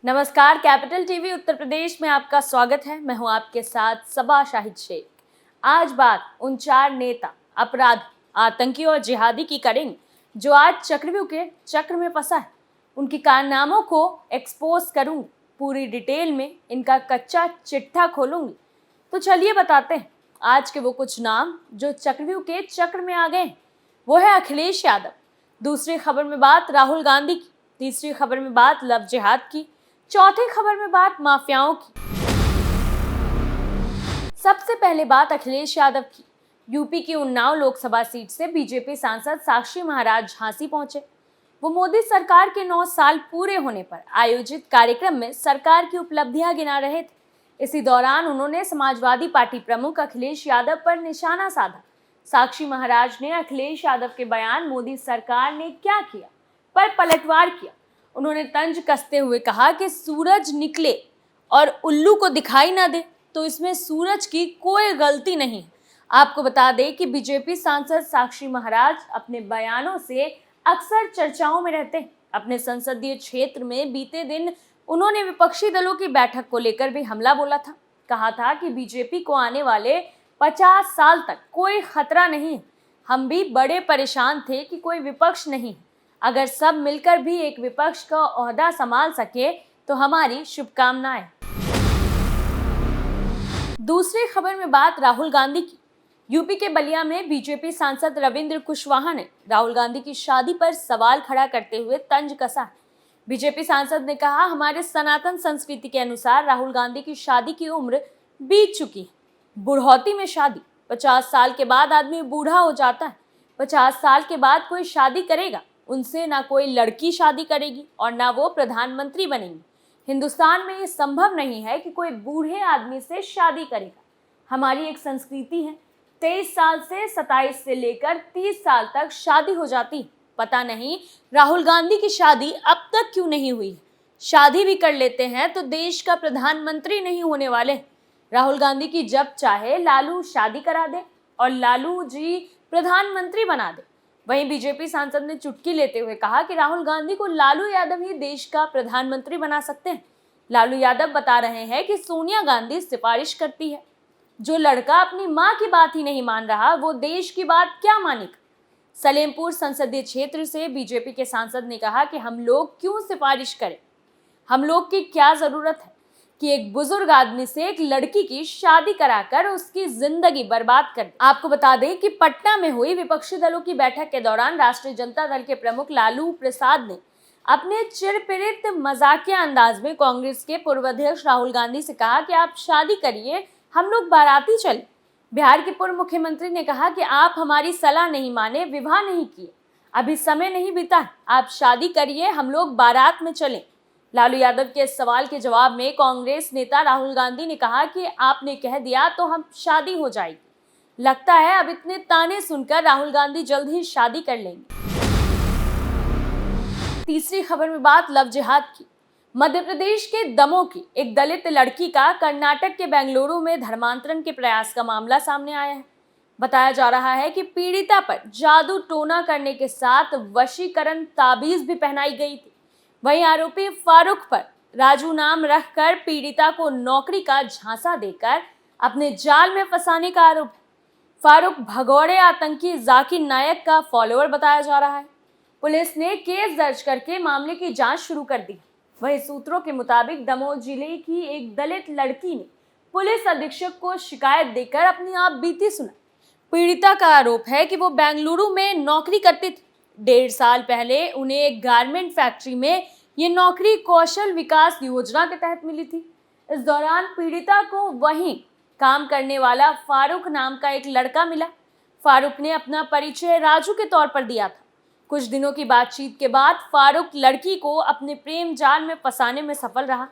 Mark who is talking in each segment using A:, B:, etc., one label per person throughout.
A: नमस्कार, capital TV Uttar Pradesh में आपका स्वागत है। मैं हूं आपके साथ सबा शाहिद शेख। आज बात उन 4 नेता, अपराधी, आतंकी और जिहादी की करेंगे जो आज चक्रव्यूह के चक्र में फंसा है। उनकी कारनामों को एक्सपोज करूंगी, पूरी डिटेल में इनका कच्चा चिट्ठा खोलूंगी। तो चलिए बताते हैं आज के वो कुछ नाम जो चक्रव्यूह के चक्र में आ गए हैं। वो है अखिलेश यादव। दूसरी खबर में बात राहुल गांधी की। तीसरी खबर में बात लव जिहाद की। चौथी खबर में बात माफियाओं की। सबसे पहले बात अखिलेश यादव की। यूपी की उन्नाव लोकसभा सीट से बीजेपी सांसद साक्षी महाराज झांसी पहुंचे। वो मोदी सरकार के 9 साल पूरे होने पर आयोजित कार्यक्रम में सरकार की उपलब्धियां गिना रहे थे। इसी दौरान उन्होंने समाजवादी पार्टी प्रमुख अखिलेश यादव पर निशाना साधा। साक्षी महाराज ने अखिलेश यादव के बयान मोदी सरकार ने क्या किया पर पलटवार किया। उन्होंने तंज कसते हुए कहा कि सूरज निकले और उल्लू को दिखाई ना दे तो इसमें सूरज की कोई गलती नहीं है। आपको बता दें कि बीजेपी सांसद साक्षी महाराज अपने बयानों से अक्सर चर्चाओं में रहते हैं। अपने संसदीय क्षेत्र में बीते दिन उन्होंने विपक्षी दलों की बैठक को लेकर भी हमला बोला था। कहा था कि बीजेपी को आने वाले 50 साल तक कोई खतरा नहीं है। हम भी बड़े परेशान थे कि कोई विपक्ष नहीं है। अगर सब मिलकर भी एक विपक्ष का ओहदा संभाल सके तो हमारी शुभकामनाएं। दूसरी खबर में बात राहुल गांधी की। यूपी के बलिया में बीजेपी सांसद रविंद्र कुशवाहा ने राहुल गांधी की शादी पर सवाल खड़ा करते हुए तंज कसा। बीजेपी सांसद ने कहा, हमारे सनातन संस्कृति के अनुसार राहुल गांधी की शादी की उम्र बीत चुकी है। बुढ़ौती में शादी, 50 साल के बाद आदमी बूढ़ा हो जाता है। 50 साल के बाद कोई शादी करेगा, उनसे ना कोई लड़की शादी करेगी और ना वो प्रधानमंत्री बनेंगे। हिंदुस्तान में ये संभव नहीं है कि कोई बूढ़े आदमी से शादी करेगा। हमारी एक संस्कृति है, 23 साल से 27 से लेकर 30 साल तक शादी हो जाती। पता नहीं राहुल गांधी की शादी अब तक क्यों नहीं हुई। शादी भी कर लेते हैं तो देश का प्रधानमंत्री नहीं होने वाले। राहुल गांधी की जब चाहे लालू शादी करा दे और लालू जी प्रधानमंत्री बना दे। वहीं बीजेपी सांसद ने चुटकी लेते हुए कहा कि राहुल गांधी को लालू यादव ही देश का प्रधानमंत्री बना सकते हैं। लालू यादव बता रहे हैं कि सोनिया गांधी सिफारिश करती है। जो लड़का अपनी मां की बात ही नहीं मान रहा वो देश की बात क्या मानेगा। सलेमपुर संसदीय क्षेत्र से बीजेपी के सांसद ने कहा कि हम लोग क्यों सिफारिश करें, हम लोग की क्या जरूरत है कि एक बुजुर्ग आदमी से एक लड़की की शादी कराकर उसकी जिंदगी बर्बाद कर दे। आपको बता दें कि पटना में हुई विपक्षी दलों की बैठक के दौरान राष्ट्रीय जनता दल के प्रमुख लालू प्रसाद ने अपने चिरपरिचित मजाकिया अंदाज में कांग्रेस के पूर्व अध्यक्ष राहुल गांधी से कहा कि आप शादी करिए, हम लोग बाराती चले। बिहार के पूर्व मुख्यमंत्री ने कहा कि आप हमारी सलाह नहीं माने, विवाह नहीं किए, अभी समय नहीं बीता, आप शादी करिए, हम लोग बारात में चलें। लालू यादव के इस सवाल के जवाब में कांग्रेस नेता राहुल गांधी ने कहा कि आपने कह दिया तो हम शादी हो जाएगी। लगता है अब इतने ताने सुनकर राहुल गांधी जल्द ही शादी कर लेंगे। तीसरी खबर में बात लव जिहाद की। मध्य प्रदेश के दमोह की एक दलित लड़की का कर्नाटक के बेंगलुरु में धर्मांतरण के प्रयास का मामला सामने आया है। बताया जा रहा है कि पीड़िता पर जादू टोना करने के साथ वशीकरण ताबीज भी पहनाई गई थी। वहीं आरोपी फारूक पर राजू नाम रखकर पीड़िता को नौकरी का झांसा देकर अपने जाल में फंसाने का आरोप है। फारूक भगौड़े आतंकी जाकिर नायक का फॉलोअर बताया जा रहा है। पुलिस ने केस दर्ज करके मामले की जांच शुरू कर दी। वहीं सूत्रों के मुताबिक दमोह जिले की एक दलित लड़की ने पुलिस अधीक्षक को शिकायत देकर अपनी आप बीती सुनाई। पीड़िता का आरोप है कि वो बेंगलुरु में नौकरी करती थी। 1.5 साल पहले उन्हें एक गारमेंट फैक्ट्री में ये नौकरी कौशल विकास योजना के तहत मिली थी। इस दौरान पीड़िता को वहीं काम करने वाला फारूक नाम का एक लड़का मिला। फारूक ने अपना परिचय राजू के तौर पर दिया था। कुछ दिनों की बातचीत के बाद फारूक लड़की को अपने प्रेम जाल में फंसाने में सफल रहा।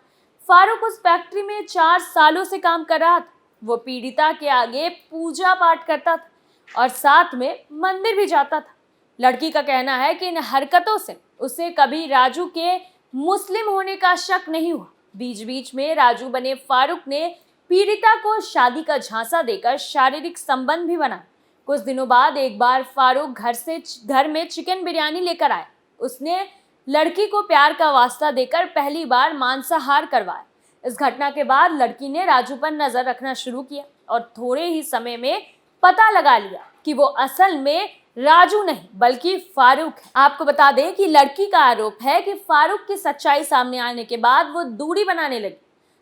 A: फारूक उस फैक्ट्री में 4 सालों से काम कर रहा था। वो पीड़िता के आगे पूजा पाठ करता था और साथ में मंदिर भी जाता था। लड़की का कहना है कि इन हरकतों से उसे कभी राजू के मुस्लिम होने का शक नहीं हुआ। बीच बीच में राजू बने फारूक ने पीड़िता को शादी का झांसा देकर शारीरिक संबंध भी बना। कुछ दिनों बाद एक बार फारूक घर में चिकन बिरयानी लेकर आया। उसने लड़की को प्यार का वास्ता देकर पहली बार मांसाहार करवाया। इस घटना के बाद लड़की ने राजू पर नजर रखना शुरू किया और थोड़े ही समय में पता लगा लिया कि वो असल में राजू नहीं बल्कि फारूक है। आपको बता दें कि लड़की का आरोप है कि फारूक की सच्चाई सामने आने के बाद वो दूरी बनाने लगी।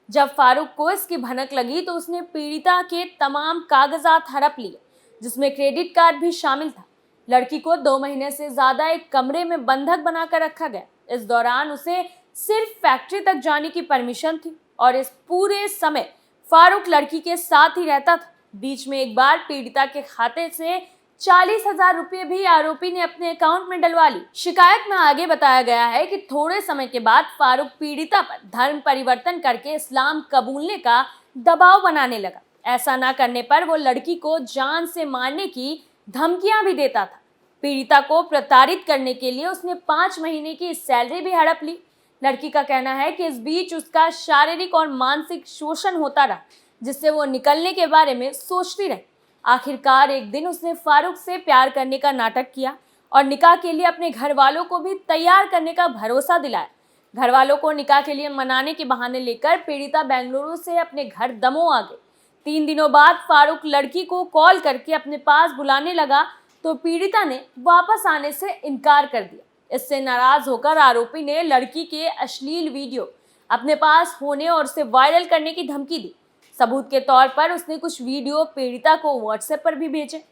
A: जब फारूक को इसकी भनक लगी तो उसने पीड़िता के तमाम कागजात हड़प लिए, जिसमें क्रेडिट कार्ड भी शामिल था। लड़की को 2 महीने से ज्यादा एक कमरे में बंधक बनाकर रखा गया। इस दौरान उसे सिर्फ फैक्ट्री तक जाने की परमिशन थी और इस पूरे समय फारूक लड़की के साथ ही रहता था। बीच में एक बार पीड़िता के खाते से 40,000 रुपये भी आरोपी ने अपने अकाउंट में डलवा ली। शिकायत में आगे बताया गया है कि थोड़े समय के बाद फारूक पीड़िता पर धर्म परिवर्तन करके इस्लाम कबूलने का दबाव बनाने लगा। ऐसा न करने पर वो लड़की को जान से मारने की धमकियां भी देता था। पीड़िता को प्रताड़ित करने के लिए उसने 5 महीने की सैलरी भी हड़प ली। लड़की का कहना है कि इस बीच उसका शारीरिक और मानसिक शोषण होता रहा, जिससे वो निकलने के बारे में सोचती रही। आखिरकार एक दिन उसने फारूक से प्यार करने का नाटक किया और निकाह के लिए अपने घर वालों को भी तैयार करने का भरोसा दिलाया। घर वालों को निकाह के लिए मनाने के बहाने लेकर पीड़िता बेंगलुरु से अपने घर दमोह आ गई। 3 दिनों बाद फारूक लड़की को कॉल करके अपने पास बुलाने लगा तो पीड़िता ने वापस आने से इनकार कर दिया। इससे नाराज होकर आरोपी ने लड़की के अश्लील वीडियो अपने पास होने और उसे वायरल करने की धमकी दी। सबूत के तौर पर उसने कुछ वीडियो पीड़िता को व्हाट्सएप पर भी भेजे।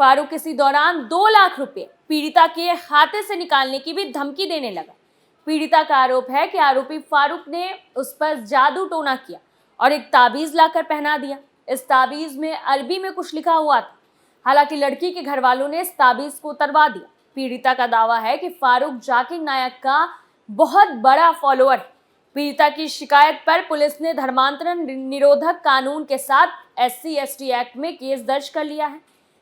A: फारूक इसी दौरान 2 लाख रुपए पीड़िता के खाते से निकालने की भी धमकी देने लगा। पीड़िता का आरोप है कि आरोपी फारूक ने उस पर जादू टोना किया और एक ताबीज लाकर पहना दिया। इस ताबीज में अरबी में कुछ लिखा हुआ था। हालांकि लड़की के घर वालों ने इस ताबीज को उतरवा दिया। पीड़िता का दावा है कि फारूक जाकिर नायक का बहुत बड़ा फॉलोअर है। पीड़िता की शिकायत पर पुलिस ने धर्मांतरण निरोधक कानून के साथ SC/ST एक्ट में केस दर्ज कर लिया है।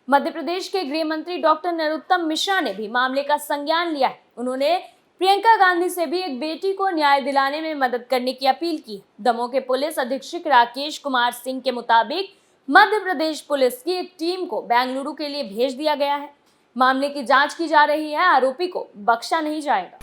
A: मध्य प्रदेश के गृह मंत्री डॉक्टर नरोत्तम मिश्रा ने भी मामले का संज्ञान लिया है। उन्होंने प्रियंका गांधी से भी एक बेटी को न्याय दिलाने में मदद करने की अपील की। दमोह के पुलिस अधीक्षक राकेश कुमार सिंह के मुताबिक मध्य प्रदेश पुलिस की एक टीम को बेंगलुरु के लिए भेज दिया गया है। मामले की जांच की जा रही है। आरोपी को बख्शा नहीं जाएगा।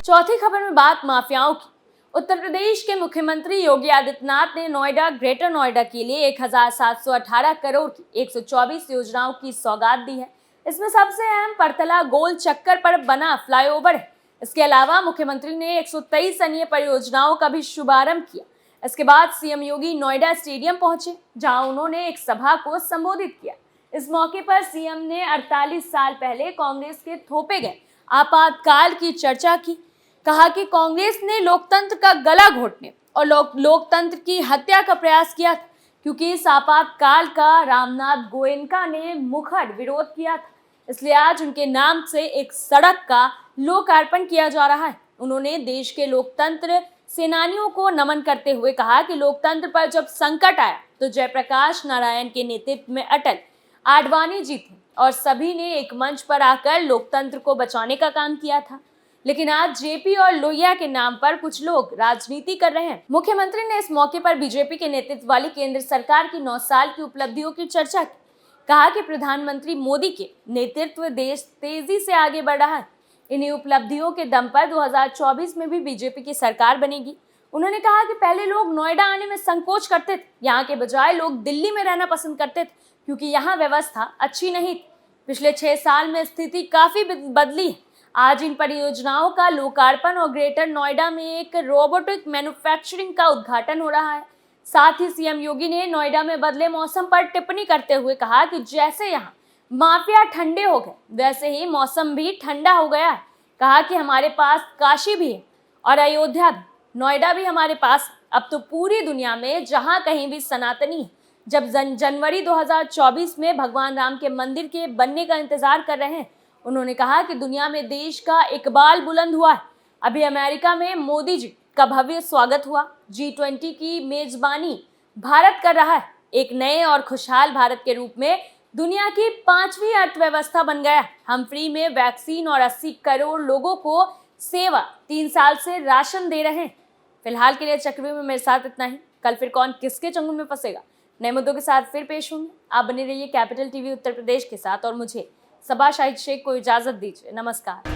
A: चौथी खबर में बात माफियाओं की। उत्तर प्रदेश के मुख्यमंत्री योगी आदित्यनाथ ने ग्रेटर नोएडा के लिए 1718 करोड़ की 124 योजनाओं की सौगात दी है। इसमें सबसे अहम परतला गोल चक्कर पर बना फ्लाईओवर है। इसके अलावा मुख्यमंत्री ने 123 अन्य परियोजनाओं का भी शुभारंभ किया। इसके बाद सीएम योगी नोएडा स्टेडियम पहुंचे, जहां उन्होंने एक सभा को संबोधित किया। इस मौके पर सीएम ने 48 साल पहले कांग्रेस के थोपे गए आपातकाल की चर्चा की। कहा कि कांग्रेस ने लोकतंत्र का गला घोटने और लोकतंत्र की हत्या का प्रयास किया था, क्योंकि इस आपातकाल का रामनाथ गोयनका ने मुखर विरोध किया था। इसलिए आज उनके नाम से एक सड़क का लोकार्पण किया जा रहा है। उन्होंने देश के लोकतंत्र सेनानियों को नमन करते हुए कहा कि लोकतंत्र पर जब संकट आया तो जयप्रकाश नारायण के नेतृत्व में अटल आडवाणी जी थे और सभी ने एक मंच पर आकर लोकतंत्र को बचाने का काम किया था। लेकिन आज जेपी और लोहिया के नाम पर कुछ लोग राजनीति कर रहे हैं। मुख्यमंत्री ने इस मौके पर बीजेपी के नेतृत्व वाली केंद्र सरकार की 9 साल की उपलब्धियों की चर्चा की। कहा कि प्रधानमंत्री मोदी के नेतृत्व देश तेजी से आगे बढ़ रहा है। इन्हीं उपलब्धियों के दम पर 2024 में भी बीजेपी की सरकार बनेगी। उन्होंने कहा कि पहले लोग नोएडा आने में संकोच करते थे, यहाँ के बजाय लोग दिल्ली में रहना पसंद करते थे, क्योंकि यहाँ व्यवस्था अच्छी नहीं थी। पिछले 6 साल में स्थिति काफी बदली है। आज इन परियोजनाओं का लोकार्पण और ग्रेटर नोएडा में एक रोबोटिक मैन्युफैक्चरिंग का उद्घाटन हो रहा है। साथ ही सीएम योगी ने नोएडा में बदले मौसम पर टिप्पणी करते हुए कहा कि जैसे यहाँ माफिया ठंडे हो गए, वैसे ही मौसम भी ठंडा हो गया है। कहा कि हमारे पास काशी भी है और अयोध्या भी, नोएडा भी हमारे पास। अब तो पूरी दुनिया में जहाँ कहीं भी सनातनी है। जब जनवरी 2024 में भगवान राम के मंदिर के बनने का इंतजार कर रहे हैं। उन्होंने कहा कि दुनिया में देश का इकबाल बुलंद हुआ है। अभी अमेरिका में मोदी जी का भव्य स्वागत हुआ। G20 की मेजबानी भारत कर रहा है। एक नए और खुशहाल भारत के रूप में दुनिया की 5वीं अर्थव्यवस्था बन गया। हम फ्री में वैक्सीन और 80 करोड़ लोगों को सेवा 3 साल से राशन दे रहे हैं। फिलहाल के लिए चक्रव्यूह में मेरे साथ इतना ही। कल फिर कौन किसके चंगुल में फंसेगा, नए मुद्दों के साथ फिर पेश होंगे। आप बने रहिए कैपिटल टीवी उत्तर प्रदेश के साथ और मुझे सबा शाहिद शेख को इजाजत दीजिए। नमस्कार।